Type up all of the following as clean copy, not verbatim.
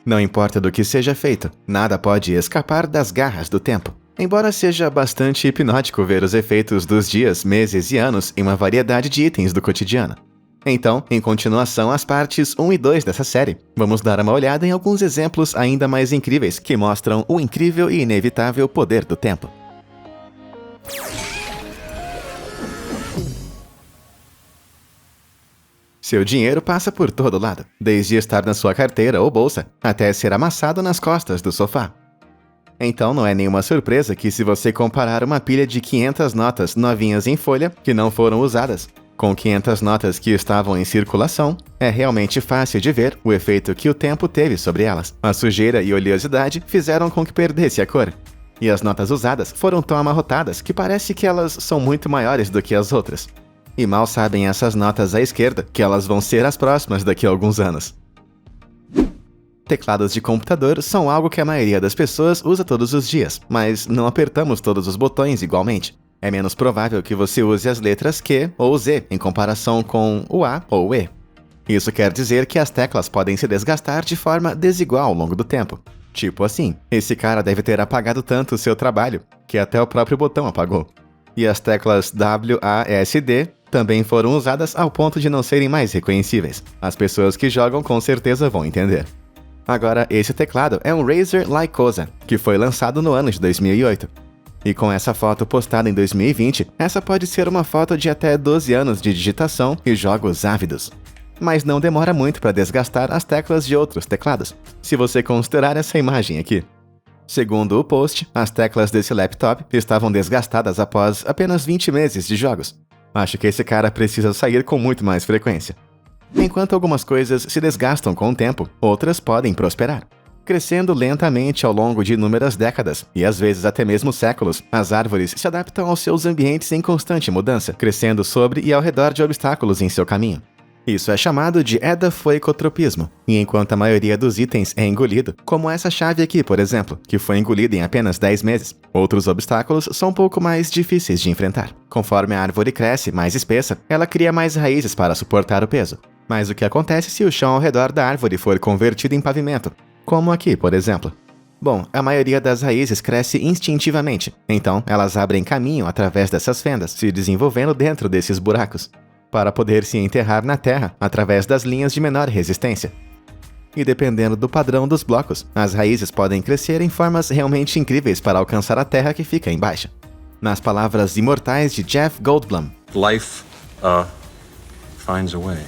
Não importa do que seja feito, nada pode escapar das garras do tempo. Embora seja bastante hipnótico ver os efeitos dos dias, meses e anos em uma variedade de itens do cotidiano. Então, em continuação às partes 1 e 2 dessa série, vamos dar uma olhada em alguns exemplos ainda mais incríveis que mostram o incrível e inevitável poder do tempo. Seu dinheiro passa por todo lado, desde estar na sua carteira ou bolsa, até ser amassado nas costas do sofá. Então não é nenhuma surpresa que, se você comparar uma pilha de 500 notas novinhas em folha que não foram usadas com 500 notas que estavam em circulação, é realmente fácil de ver o efeito que o tempo teve sobre elas. A sujeira e oleosidade fizeram com que perdesse a cor. E as notas usadas foram tão amarrotadas que parece que elas são muito maiores do que as outras. E mal sabem essas notas à esquerda que elas vão ser as próximas daqui a alguns anos. Teclados de computador são algo que a maioria das pessoas usa todos os dias, mas não apertamos todos os botões igualmente. É menos provável que você use as letras Q ou Z em comparação com o A ou o E. Isso quer dizer que as teclas podem se desgastar de forma desigual ao longo do tempo. Tipo assim, esse cara deve ter apagado tanto o seu trabalho, que até o próprio botão apagou. E as teclas W, A, S, D também foram usadas ao ponto de não serem mais reconhecíveis. As pessoas que jogam com certeza vão entender. Agora, esse teclado é um Razer Lycosa, que foi lançado no ano de 2008. E com essa foto postada em 2020, essa pode ser uma foto de até 12 anos de digitação e jogos ávidos. Mas não demora muito para desgastar as teclas de outros teclados, se você considerar essa imagem aqui. Segundo o post, as teclas desse laptop estavam desgastadas após apenas 20 meses de jogos. Acho que esse cara precisa sair com muito mais frequência. Enquanto algumas coisas se desgastam com o tempo, outras podem prosperar. Crescendo lentamente ao longo de inúmeras décadas, e às vezes até mesmo séculos, as árvores se adaptam aos seus ambientes em constante mudança, crescendo sobre e ao redor de obstáculos em seu caminho. Isso é chamado de edafoicotropismo, e enquanto a maioria dos itens é engolido, como essa chave aqui, por exemplo, que foi engolida em apenas 10 meses, outros obstáculos são um pouco mais difíceis de enfrentar. Conforme a árvore cresce mais espessa, ela cria mais raízes para suportar o peso. Mas o que acontece se o chão ao redor da árvore for convertido em pavimento? Como aqui, por exemplo. Bom, a maioria das raízes cresce instintivamente, então elas abrem caminho através dessas fendas, se desenvolvendo dentro desses buracos, para poder se enterrar na terra através das linhas de menor resistência. E dependendo do padrão dos blocos, as raízes podem crescer em formas realmente incríveis para alcançar a terra que fica embaixo. Nas palavras imortais de Jeff Goldblum, Life, finds a way.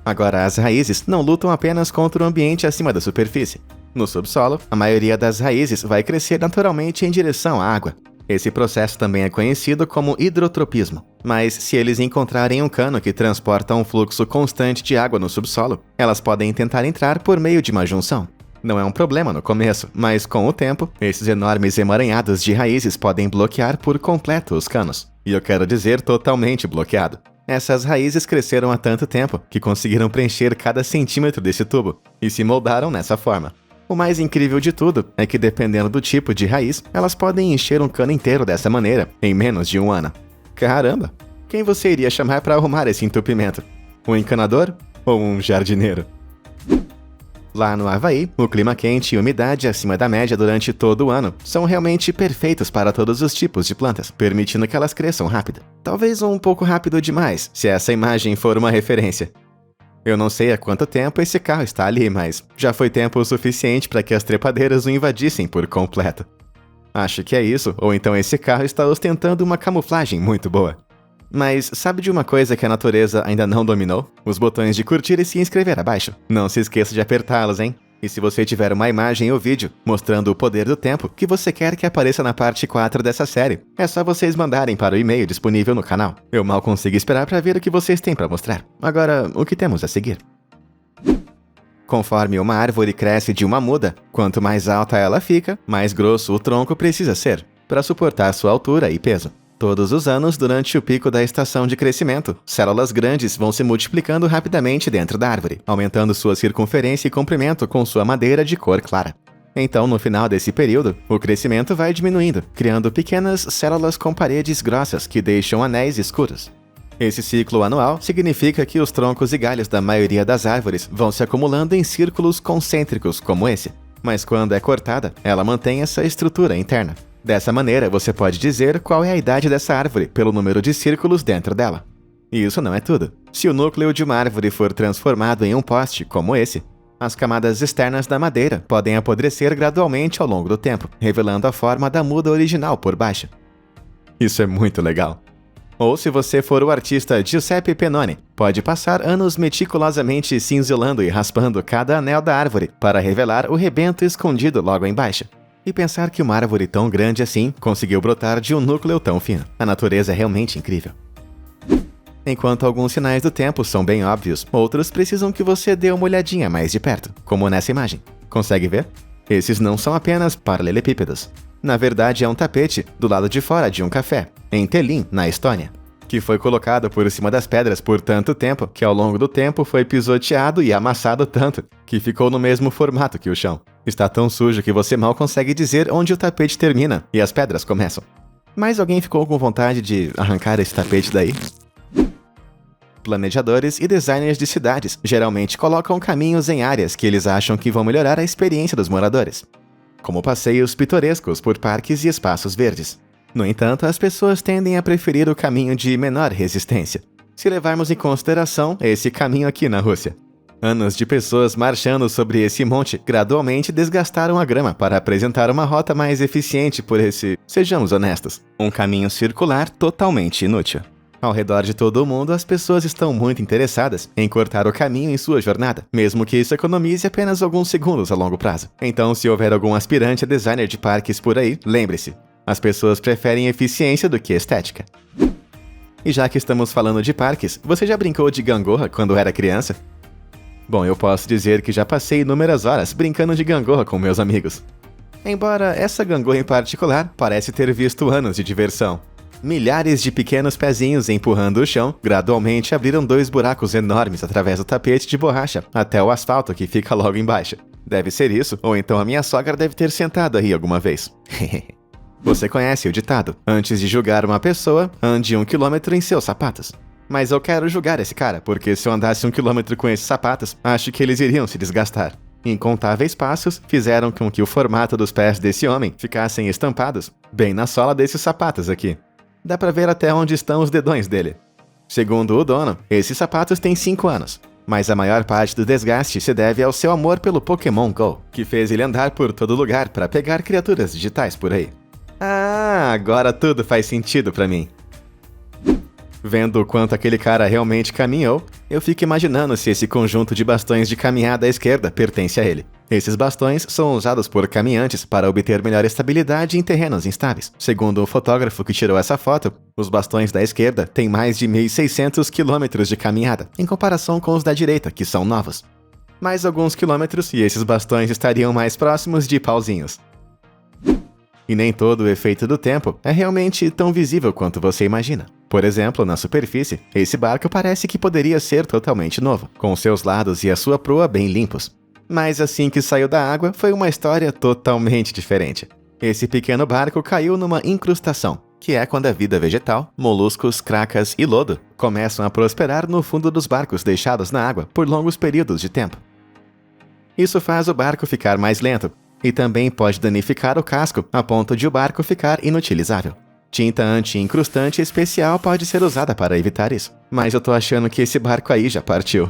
Agora, as raízes não lutam apenas contra o ambiente acima da superfície. No subsolo, a maioria das raízes vai crescer naturalmente em direção à água. Esse processo também é conhecido como hidrotropismo. Mas se eles encontrarem um cano que transporta um fluxo constante de água no subsolo, elas podem tentar entrar por meio de uma junção. Não é um problema no começo, mas com o tempo, esses enormes emaranhados de raízes podem bloquear por completo os canos. E eu quero dizer totalmente bloqueado. Essas raízes cresceram há tanto tempo que conseguiram preencher cada centímetro desse tubo e se moldaram nessa forma. O mais incrível de tudo é que, dependendo do tipo de raiz, elas podem encher um cano inteiro dessa maneira em menos de um ano. Caramba! Quem você iria chamar para arrumar esse entupimento? Um encanador ou um jardineiro? Lá no Havaí, o clima quente e umidade acima da média durante todo o ano são realmente perfeitos para todos os tipos de plantas, permitindo que elas cresçam rápido. Talvez um pouco rápido demais, se essa imagem for uma referência. Eu não sei há quanto tempo esse carro está ali, mas já foi tempo o suficiente para que as trepadeiras o invadissem por completo. Acho que é isso, ou então esse carro está ostentando uma camuflagem muito boa. Mas sabe de uma coisa que a natureza ainda não dominou? Os botões de curtir e se inscrever abaixo. Não se esqueça de apertá-los, hein? E se você tiver uma imagem ou vídeo mostrando o poder do tempo que você quer que apareça na parte 4 dessa série, é só vocês mandarem para o e-mail disponível no canal. Eu mal consigo esperar para ver o que vocês têm para mostrar. Agora, o que temos a seguir? Conforme uma árvore cresce de uma muda, quanto mais alta ela fica, mais grosso o tronco precisa ser, para suportar sua altura e peso. Todos os anos, durante o pico da estação de crescimento, células grandes vão se multiplicando rapidamente dentro da árvore, aumentando sua circunferência e comprimento com sua madeira de cor clara. Então, no final desse período, o crescimento vai diminuindo, criando pequenas células com paredes grossas que deixam anéis escuros. Esse ciclo anual significa que os troncos e galhos da maioria das árvores vão se acumulando em círculos concêntricos como esse, mas quando é cortada, ela mantém essa estrutura interna. Dessa maneira, você pode dizer qual é a idade dessa árvore pelo número de círculos dentro dela. E isso não é tudo. Se o núcleo de uma árvore for transformado em um poste como esse, as camadas externas da madeira podem apodrecer gradualmente ao longo do tempo, revelando a forma da muda original por baixo. Isso é muito legal. Ou se você for o artista Giuseppe Pennoni, pode passar anos meticulosamente cinzelando e raspando cada anel da árvore para revelar o rebento escondido logo embaixo. E pensar que uma árvore tão grande assim conseguiu brotar de um núcleo tão fino. A natureza é realmente incrível. Enquanto alguns sinais do tempo são bem óbvios, outros precisam que você dê uma olhadinha mais de perto, como nessa imagem. Consegue ver? Esses não são apenas paralelepípedos. Na verdade, é um tapete do lado de fora de um café, em Tallinn, na Estônia, que foi colocado por cima das pedras por tanto tempo que ao longo do tempo foi pisoteado e amassado tanto que ficou no mesmo formato que o chão. Está tão sujo que você mal consegue dizer onde o tapete termina e as pedras começam. Mas alguém ficou com vontade de arrancar esse tapete daí? Planejadores e designers de cidades geralmente colocam caminhos em áreas que eles acham que vão melhorar a experiência dos moradores, como passeios pitorescos por parques e espaços verdes. No entanto, as pessoas tendem a preferir o caminho de menor resistência, se levarmos em consideração esse caminho aqui na Rússia. Anos de pessoas marchando sobre esse monte gradualmente desgastaram a grama para apresentar uma rota mais eficiente por esse, sejamos honestos, um caminho circular totalmente inútil. Ao redor de todo o mundo, as pessoas estão muito interessadas em cortar o caminho em sua jornada, mesmo que isso economize apenas alguns segundos a longo prazo. Então, se houver algum aspirante a designer de parques por aí, lembre-se, as pessoas preferem eficiência do que estética. E já que estamos falando de parques, você já brincou de gangorra quando era criança? Bom, eu posso dizer que já passei inúmeras horas brincando de gangorra com meus amigos. Embora essa gangorra em particular parece ter visto anos de diversão. Milhares de pequenos pezinhos empurrando o chão gradualmente abriram 2 buracos enormes através do tapete de borracha até o asfalto que fica logo embaixo. Deve ser isso, ou então a minha sogra deve ter sentado aí alguma vez. Você conhece o ditado: antes de julgar uma pessoa, ande 1 quilômetro em seus sapatos. Mas eu quero julgar esse cara, porque se eu andasse 1 quilômetro com esses sapatos, acho que eles iriam se desgastar. Incontáveis passos fizeram com que o formato dos pés desse homem ficassem estampados bem na sola desses sapatos aqui. Dá pra ver até onde estão os dedões dele. Segundo o dono, esses sapatos têm 5 anos, mas a maior parte do desgaste se deve ao seu amor pelo Pokémon GO, que fez ele andar por todo lugar para pegar criaturas digitais por aí. Ah, agora tudo faz sentido pra mim. Vendo o quanto aquele cara realmente caminhou, eu fico imaginando se esse conjunto de bastões de caminhada à esquerda pertence a ele. Esses bastões são usados por caminhantes para obter melhor estabilidade em terrenos instáveis. Segundo o fotógrafo que tirou essa foto, os bastões da esquerda têm mais de 1.600 quilômetros de caminhada, em comparação com os da direita, que são novos. Mais alguns quilômetros e esses bastões estariam mais próximos de pauzinhos. E nem todo o efeito do tempo é realmente tão visível quanto você imagina. Por exemplo, na superfície, esse barco parece que poderia ser totalmente novo, com seus lados e a sua proa bem limpos. Mas assim que saiu da água, foi uma história totalmente diferente. Esse pequeno barco caiu numa incrustação, que é quando a vida vegetal, moluscos, cracas e lodo começam a prosperar no fundo dos barcos deixados na água por longos períodos de tempo. Isso faz o barco ficar mais lento, e também pode danificar o casco a ponto de o barco ficar inutilizável. Tinta anti-incrustante especial pode ser usada para evitar isso, mas eu tô achando que esse barco aí já partiu.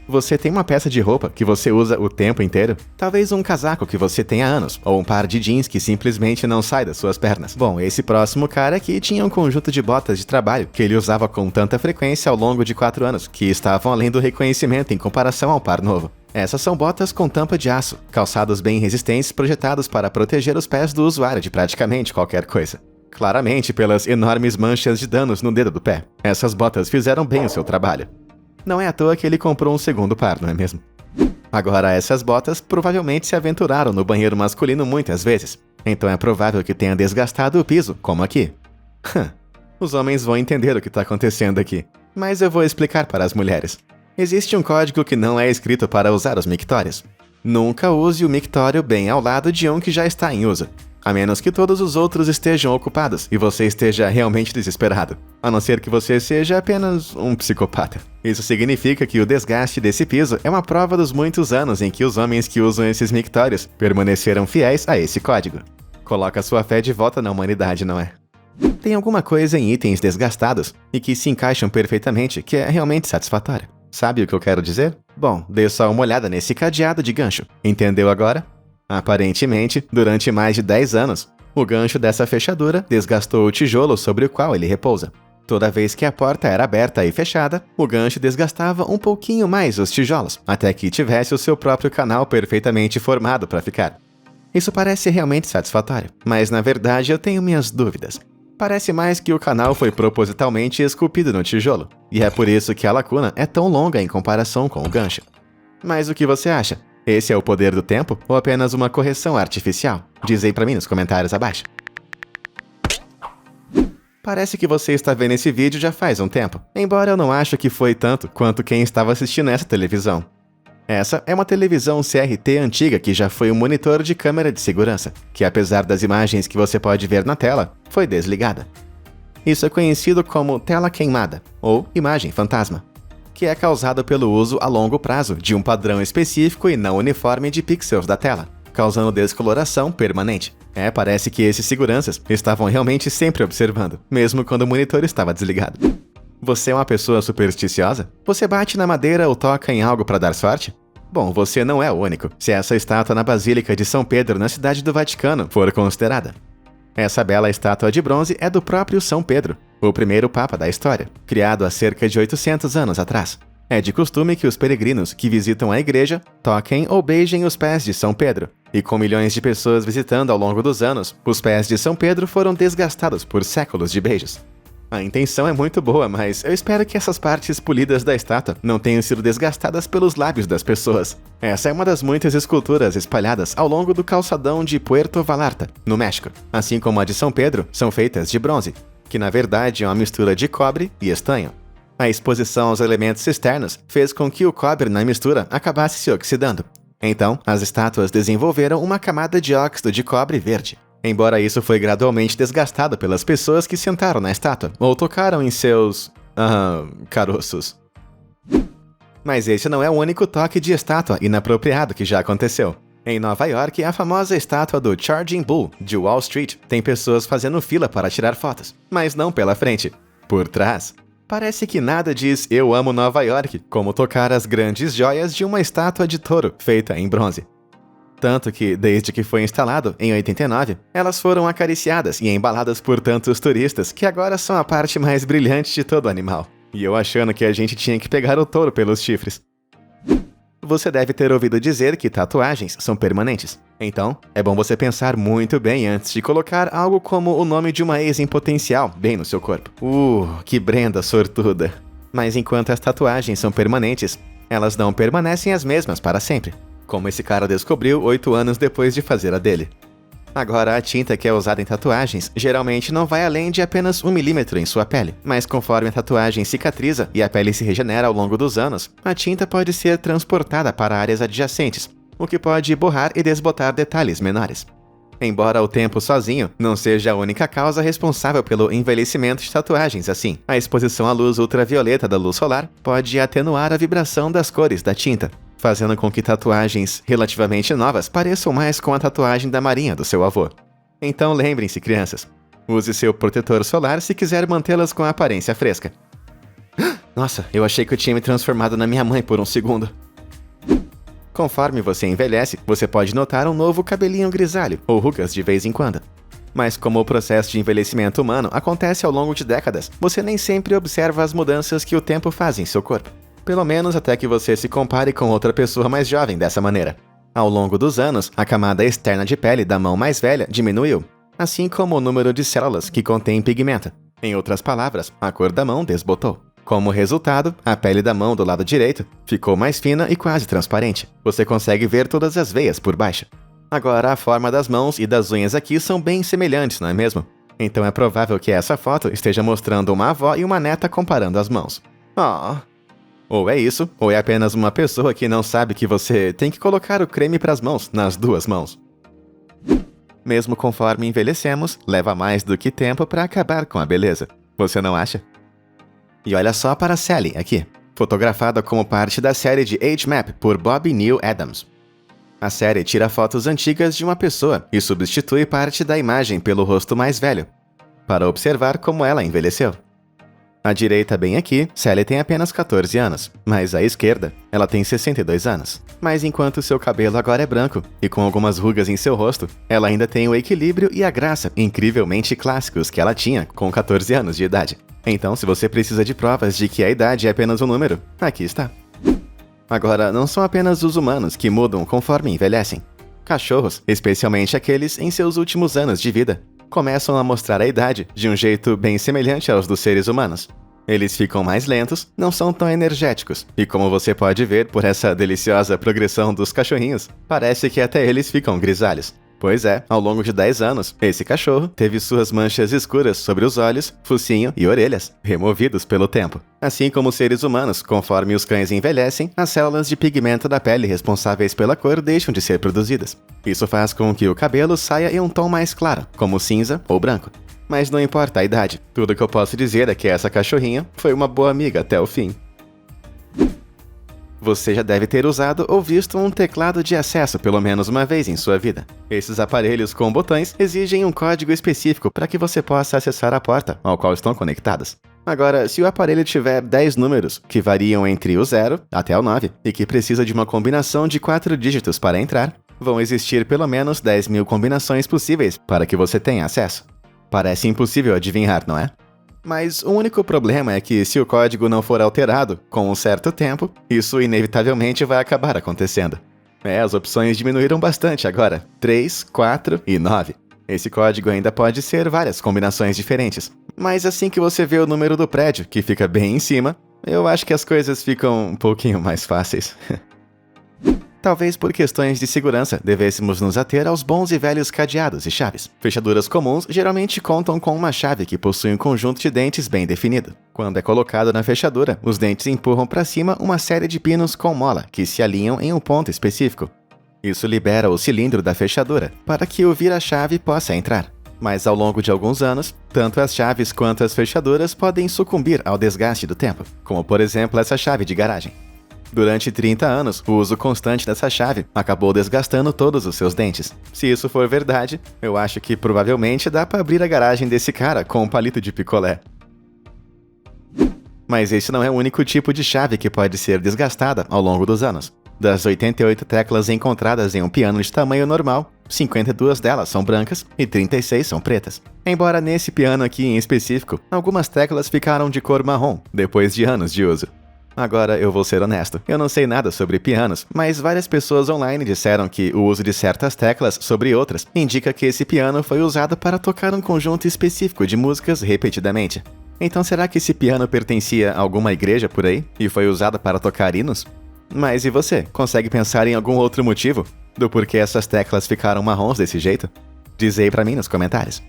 Você tem uma peça de roupa que você usa o tempo inteiro? Talvez um casaco que você tem há anos, ou um par de jeans que simplesmente não sai das suas pernas. Bom, esse próximo cara aqui tinha um conjunto de botas de trabalho que ele usava com tanta frequência ao longo de 4 anos, que estavam além do reconhecimento em comparação ao par novo. Essas são botas com tampa de aço, calçados bem resistentes projetados para proteger os pés do usuário de praticamente qualquer coisa. Claramente pelas enormes manchas de danos no dedo do pé. Essas botas fizeram bem o seu trabalho. Não é à toa que ele comprou um segundo par, não é mesmo? Agora, essas botas provavelmente se aventuraram no banheiro masculino muitas vezes, então é provável que tenha desgastado o piso, como aqui. Os homens vão entender o que está acontecendo aqui, mas eu vou explicar para as mulheres. Existe um código que não é escrito para usar os mictórios. Nunca use o mictório bem ao lado de um que já está em uso. a menos que todos os outros estejam ocupados e você esteja realmente desesperado, a não ser que você seja apenas um psicopata. Isso significa que o desgaste desse piso é uma prova dos muitos anos em que os homens que usam esses mictórios permaneceram fiéis a esse código. Coloca sua fé de volta na humanidade, não é? Tem alguma coisa em itens desgastados e que se encaixam perfeitamente que é realmente satisfatório. Sabe o que eu quero dizer? Bom, dê só uma olhada nesse cadeado de gancho. Entendeu agora? Aparentemente, durante mais de 10 anos, o gancho dessa fechadura desgastou o tijolo sobre o qual ele repousa. Toda vez que a porta era aberta e fechada, o gancho desgastava um pouquinho mais os tijolos, até que tivesse o seu próprio canal perfeitamente formado para ficar. Isso parece realmente satisfatório, mas na verdade eu tenho minhas dúvidas. Parece mais que o canal foi propositalmente esculpido no tijolo, e é por isso que a lacuna é tão longa em comparação com o gancho. Mas o que você acha? Esse é o poder do tempo ou apenas uma correção artificial? Diz aí pra mim nos comentários abaixo. Parece que você está vendo esse vídeo já faz um tempo, embora eu não acho que foi tanto quanto quem estava assistindo essa televisão. Essa é uma televisão CRT antiga que já foi um monitor de câmera de segurança, que apesar das imagens que você pode ver na tela, foi desligada. Isso é conhecido como tela queimada, ou imagem fantasma, que é causado pelo uso a longo prazo de um padrão específico e não uniforme de pixels da tela, causando descoloração permanente. Parece que esses seguranças estavam realmente sempre observando, mesmo quando o monitor estava desligado. Você é uma pessoa supersticiosa? Você bate na madeira ou toca em algo para dar sorte? Bom, você não é o único, se essa estátua na Basílica de São Pedro, na cidade do Vaticano, for considerada. Essa bela estátua de bronze é do próprio São Pedro, o primeiro papa da história, criado há cerca de 800 anos atrás. É de costume que os peregrinos que visitam a igreja toquem ou beijem os pés de São Pedro, e com milhões de pessoas visitando ao longo dos anos, os pés de São Pedro foram desgastados por séculos de beijos. A intenção é muito boa, mas eu espero que essas partes polidas da estátua não tenham sido desgastadas pelos lábios das pessoas. Essa é uma das muitas esculturas espalhadas ao longo do calçadão de Puerto Vallarta, no México. Assim como a de São Pedro, são feitas de bronze, que na verdade é uma mistura de cobre e estanho. A exposição aos elementos externos fez com que o cobre na mistura acabasse se oxidando. Então, as estátuas desenvolveram uma camada de óxido de cobre verde. Embora isso foi gradualmente desgastado pelas pessoas que sentaram na estátua ou tocaram em seus... caroços. Mas esse não é o único toque de estátua inapropriado que já aconteceu. Em Nova York, a famosa estátua do Charging Bull, de Wall Street, tem pessoas fazendo fila para tirar fotos, mas não pela frente, por trás. Parece que nada diz "Eu amo Nova York" como tocar as grandes joias de uma estátua de touro feita em bronze. Tanto que, desde que foi instalado, em 89, elas foram acariciadas e embaladas por tantos turistas que agora são a parte mais brilhante de todo o animal. E eu achando que a gente tinha que pegar o touro pelos chifres. Você deve ter ouvido dizer que tatuagens são permanentes. Então, é bom você pensar muito bem antes de colocar algo como o nome de uma ex em potencial bem no seu corpo. Que Brenda sortuda. Mas enquanto as tatuagens são permanentes, elas não permanecem as mesmas para sempre. Como esse cara descobriu 8 anos depois de fazer a dele. Agora, a tinta que é usada em tatuagens geralmente não vai além de apenas 1 milímetro em sua pele, mas conforme a tatuagem cicatriza e a pele se regenera ao longo dos anos, a tinta pode ser transportada para áreas adjacentes, o que pode borrar e desbotar detalhes menores. Embora o tempo sozinho não seja a única causa responsável pelo envelhecimento de tatuagens assim, a exposição à luz ultravioleta da luz solar pode atenuar a vibração das cores da tinta, fazendo com que tatuagens relativamente novas pareçam mais com a tatuagem da marinha do seu avô. Então lembrem-se, crianças, use seu protetor solar se quiser mantê-las com a aparência fresca. Nossa, eu achei que eu tinha me transformado na minha mãe por um segundo. Conforme você envelhece, você pode notar um novo cabelinho grisalho ou rugas de vez em quando. Mas como o processo de envelhecimento humano acontece ao longo de décadas, você nem sempre observa as mudanças que o tempo faz em seu corpo. Pelo menos até que você se compare com outra pessoa mais jovem dessa maneira. Ao longo dos anos, a camada externa de pele da mão mais velha diminuiu, assim como o número de células que contém pigmento. Em outras palavras, a cor da mão desbotou. Como resultado, a pele da mão do lado direito ficou mais fina e quase transparente. Você consegue ver todas as veias por baixo. Agora, a forma das mãos e das unhas aqui são bem semelhantes, não é mesmo? Então é provável que essa foto esteja mostrando uma avó e uma neta comparando as mãos. Ou é isso, ou é apenas uma pessoa que não sabe que você tem que colocar o creme para as mãos, nas duas mãos. Mesmo conforme envelhecemos, leva mais do que tempo para acabar com a beleza. Você não acha? E olha só para Sally aqui, fotografada como parte da série de Age Map por Bob Neal Adams. A série tira fotos antigas de uma pessoa e substitui parte da imagem pelo rosto mais velho, para observar como ela envelheceu. À direita bem aqui, Sally tem apenas 14 anos, mas à esquerda, ela tem 62 anos. Mas enquanto seu cabelo agora é branco, e com algumas rugas em seu rosto, ela ainda tem o equilíbrio e a graça incrivelmente clássicos que ela tinha com 14 anos de idade. Então, se você precisa de provas de que a idade é apenas um número, aqui está. Agora, não são apenas os humanos que mudam conforme envelhecem. Cachorros, especialmente aqueles em seus últimos anos de vida, começam a mostrar a idade de um jeito bem semelhante aos dos seres humanos. Eles ficam mais lentos, não são tão energéticos, e como você pode ver por essa deliciosa progressão dos cachorrinhos, parece que até eles ficam grisalhos. Pois é, ao longo de 10 anos, esse cachorro teve suas manchas escuras sobre os olhos, focinho e orelhas, removidos pelo tempo. Assim como os seres humanos, conforme os cães envelhecem, as células de pigmento da pele responsáveis pela cor deixam de ser produzidas. Isso faz com que o cabelo saia em um tom mais claro, como cinza ou branco. Mas não importa a idade, tudo que eu posso dizer é que essa cachorrinha foi uma boa amiga até o fim. Você já deve ter usado ou visto um teclado de acesso pelo menos uma vez em sua vida. Esses aparelhos com botões exigem um código específico para que você possa acessar a porta ao qual estão conectados. Agora, se o aparelho tiver 10 números, que variam entre o 0 até o 9, e que precisa de uma combinação de 4 dígitos para entrar, vão existir pelo menos 10.000 combinações possíveis para que você tenha acesso. Parece impossível adivinhar, não é? Mas o único problema é que se o código não for alterado com um certo tempo, isso inevitavelmente vai acabar acontecendo. As opções diminuíram bastante agora, 3, 4 e 9. Esse código ainda pode ser várias combinações diferentes, mas assim que você vê o número do prédio, que fica bem em cima, eu acho que as coisas ficam um pouquinho mais fáceis. Talvez por questões de segurança devêssemos nos ater aos bons e velhos cadeados e chaves. Fechaduras comuns geralmente contam com uma chave que possui um conjunto de dentes bem definido. Quando é colocado na fechadura, os dentes empurram para cima uma série de pinos com mola que se alinham em um ponto específico. Isso libera o cilindro da fechadura para que o vira-chave possa entrar. Mas ao longo de alguns anos, tanto as chaves quanto as fechaduras podem sucumbir ao desgaste do tempo, como por exemplo essa chave de garagem. Durante 30 anos, o uso constante dessa chave acabou desgastando todos os seus dentes. Se isso for verdade, eu acho que provavelmente dá para abrir a garagem desse cara com um palito de picolé. Mas esse não é o único tipo de chave que pode ser desgastada ao longo dos anos. Das 88 teclas encontradas em um piano de tamanho normal, 52 delas são brancas e 36 são pretas. Embora nesse piano aqui em específico, algumas teclas ficaram de cor marrom depois de anos de uso. Agora, eu vou ser honesto, eu não sei nada sobre pianos, mas várias pessoas online disseram que o uso de certas teclas sobre outras indica que esse piano foi usado para tocar um conjunto específico de músicas repetidamente. Então será que esse piano pertencia a alguma igreja por aí e foi usado para tocar hinos? Mas e você? Consegue pensar em algum outro motivo do porquê essas teclas ficaram marrons desse jeito? Diz aí pra mim nos comentários.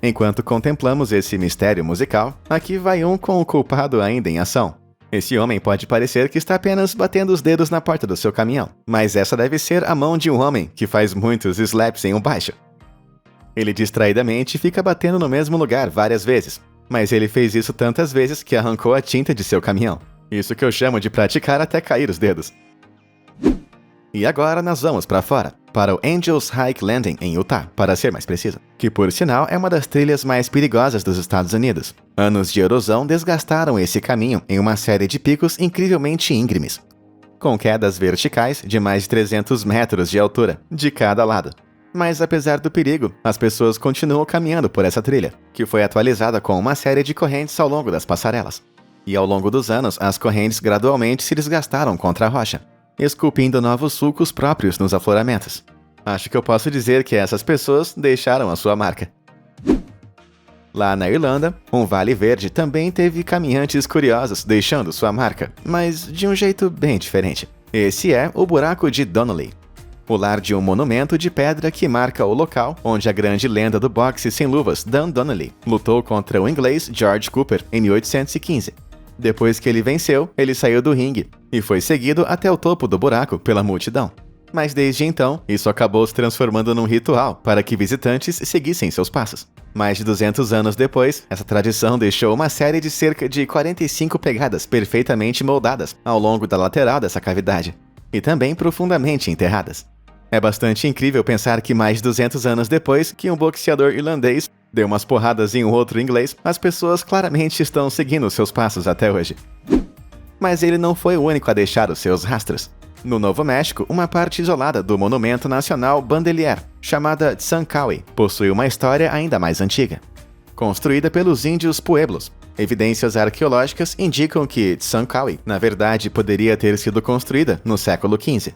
Enquanto contemplamos esse mistério musical, aqui vai um com o culpado ainda em ação. Esse homem pode parecer que está apenas batendo os dedos na porta do seu caminhão, mas essa deve ser a mão de um homem que faz muitos slaps em um baixo. Ele distraidamente fica batendo no mesmo lugar várias vezes, mas ele fez isso tantas vezes que arrancou a tinta de seu caminhão. Isso que eu chamo de praticar até cair os dedos. E agora nós vamos para fora, para o Angels Hike Landing em Utah, para ser mais preciso, que por sinal é uma das trilhas mais perigosas dos Estados Unidos. Anos de erosão desgastaram esse caminho em uma série de picos incrivelmente íngremes, com quedas verticais de mais de 300 metros de altura, de cada lado. Mas apesar do perigo, as pessoas continuam caminhando por essa trilha, que foi atualizada com uma série de correntes ao longo das passarelas. E ao longo dos anos, as correntes gradualmente se desgastaram contra a rocha, esculpindo novos sulcos próprios nos afloramentos. Acho que eu posso dizer que essas pessoas deixaram a sua marca. Lá na Irlanda, um vale verde também teve caminhantes curiosos deixando sua marca, mas de um jeito bem diferente. Esse é o Buraco de Donnelly, o lar de um monumento de pedra que marca o local onde a grande lenda do boxe sem luvas Dan Donnelly lutou contra o inglês George Cooper em 1815. Depois que ele venceu, ele saiu do ringue e foi seguido até o topo do buraco pela multidão. Mas desde então, isso acabou se transformando num ritual para que visitantes seguissem seus passos. Mais de 200 anos depois, essa tradição deixou uma série de cerca de 45 pegadas perfeitamente moldadas ao longo da lateral dessa cavidade, e também profundamente enterradas. É bastante incrível pensar que mais de 200 anos depois que um boxeador irlandês deu umas porradas em um outro inglês, as pessoas claramente estão seguindo seus passos até hoje. Mas ele não foi o único a deixar os seus rastros. No Novo México, uma parte isolada do Monumento Nacional Bandelier, chamada Tzancawi, possui uma história ainda mais antiga. Construída pelos índios Pueblos, evidências arqueológicas indicam que Tzancawi, na verdade, poderia ter sido construída no século XV.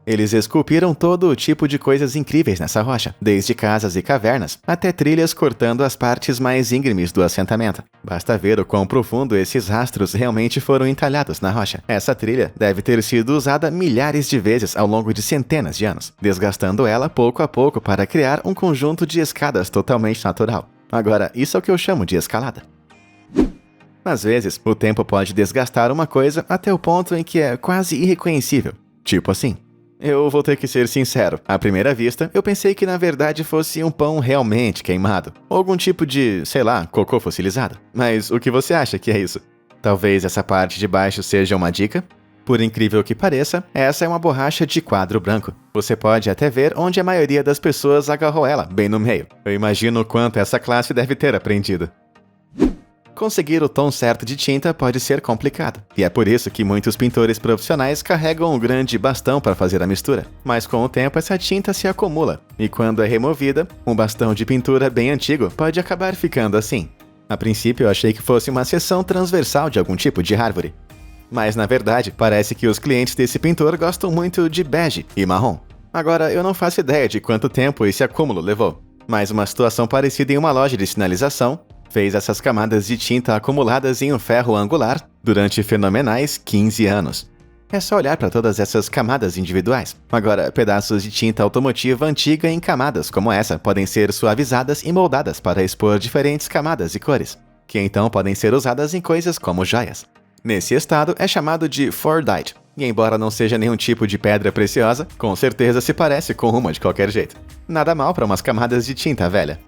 Eles esculpiram todo tipo de coisas incríveis nessa rocha, desde casas e cavernas até trilhas cortando as partes mais íngremes do assentamento. Basta ver o quão profundo esses rastros realmente foram entalhados na rocha. Essa trilha deve ter sido usada milhares de vezes ao longo de centenas de anos, desgastando ela pouco a pouco para criar um conjunto de escadas totalmente natural. Agora, isso é o que eu chamo de escalada. Às vezes, o tempo pode desgastar uma coisa até o ponto em que é quase irreconhecível. Tipo assim. Eu vou ter que ser sincero, à primeira vista, eu pensei que na verdade fosse um pão realmente queimado, ou algum tipo de, sei lá, cocô fossilizado. Mas o que você acha que é isso? Talvez essa parte de baixo seja uma dica? Por incrível que pareça, essa é uma borracha de quadro branco. Você pode até ver onde a maioria das pessoas agarrou ela, bem no meio. Eu imagino o quanto essa classe deve ter aprendido. Conseguir o tom certo de tinta pode ser complicado, e é por isso que muitos pintores profissionais carregam um grande bastão para fazer a mistura. Mas com o tempo essa tinta se acumula, e quando é removida, um bastão de pintura bem antigo pode acabar ficando assim. A princípio eu achei que fosse uma seção transversal de algum tipo de árvore. Mas na verdade, parece que os clientes desse pintor gostam muito de bege e marrom. Agora, eu não faço ideia de quanto tempo esse acúmulo levou, mas uma situação parecida em uma loja de sinalização fez essas camadas de tinta acumuladas em um ferro angular durante fenomenais 15 anos. É só olhar para todas essas camadas individuais. Agora, pedaços de tinta automotiva antiga em camadas como essa podem ser suavizadas e moldadas para expor diferentes camadas e cores, que então podem ser usadas em coisas como joias. Nesse estado é chamado de Fordite, e embora não seja nenhum tipo de pedra preciosa, com certeza se parece com uma de qualquer jeito. Nada mal para umas camadas de tinta velha.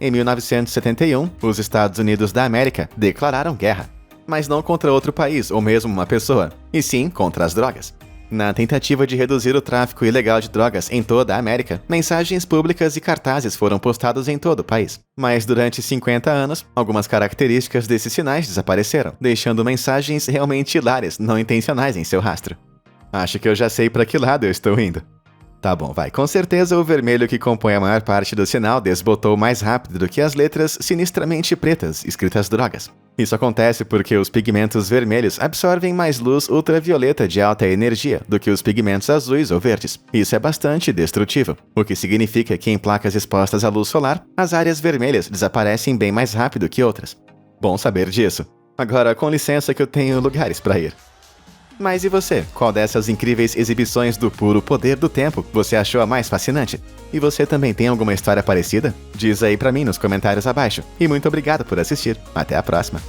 Em 1971, os Estados Unidos da América declararam guerra, mas não contra outro país ou mesmo uma pessoa, e sim contra as drogas. Na tentativa de reduzir o tráfico ilegal de drogas em toda a América, mensagens públicas e cartazes foram postados em todo o país. Mas durante 50 anos, algumas características desses sinais desapareceram, deixando mensagens realmente hilárias, não intencionais em seu rastro. Acho que eu já sei para que lado eu estou indo. Tá bom, vai. Com certeza o vermelho que compõe a maior parte do sinal desbotou mais rápido do que as letras sinistramente pretas escritas drogas. Isso acontece porque os pigmentos vermelhos absorvem mais luz ultravioleta de alta energia do que os pigmentos azuis ou verdes. Isso é bastante destrutivo, o que significa que em placas expostas à luz solar, as áreas vermelhas desaparecem bem mais rápido que outras. Bom saber disso. Agora, com licença que eu tenho lugares para ir. Mas e você? Qual dessas incríveis exibições do puro poder do tempo você achou a mais fascinante? E você também tem alguma história parecida? Diz aí pra mim nos comentários abaixo. E muito obrigado por assistir. Até a próxima!